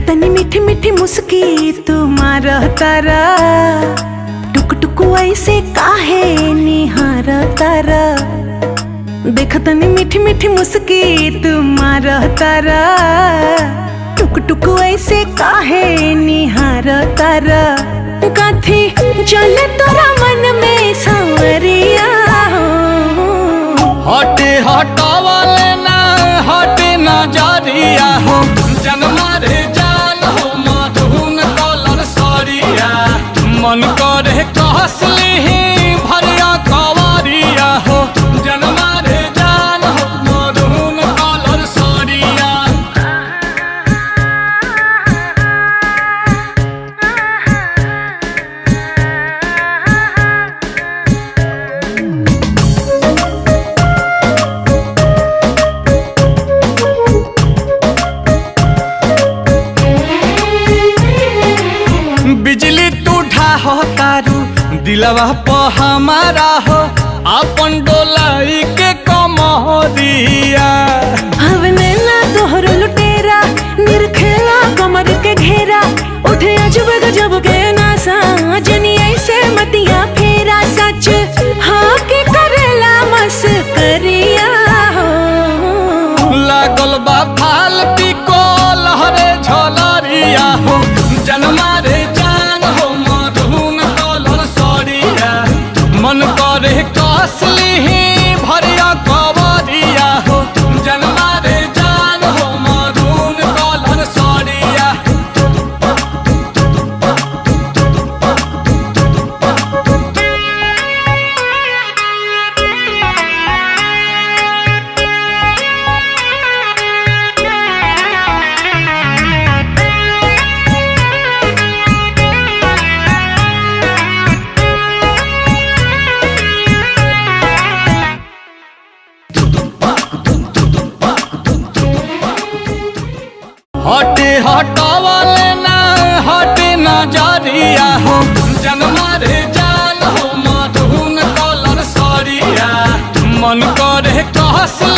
तनी मीठी मीठी मुस्की तुम्हारा तारा, टुक टुक ऐसे काहे निहार तारा। देख तनी मीठी मीठी मुस्की तुम्हारा तारा, टुक टुक ऐसे काहे निहार तारा। काथी चले तोरा मन में सांवरिया, हटे हटावले ना हटे नजरिया हो, जनमा रे जान हो मधुन कलर सरिया। मन करे कहसली भरिया कवरिया हो, जनमा रे जान हो मधुन कलर सरिया। बिजली टूठा हो तारू दिलवा प हमारा हो, अपन डोलाई के कमरिया। हवने ना तोहर लुटेरा, निरखेला कमर के घेरा। उठे अजब गजब के नासा, जनी ऐसे मतिया फेरा। सच हाँ के करेला मस्करिया हो, लागल बा फाल पिको लहरे झलरिया हो, जनमा रे जान हो मधुन कलर सरिया। मन करे कसली भरिया कवरिया हो, जनमा रे जान हो मधुन कलर सरिया। हटे हटावले ना हटे नजरिया हो, जनमा रे जान हो मधुन कलर सरिया। मन करे कहसली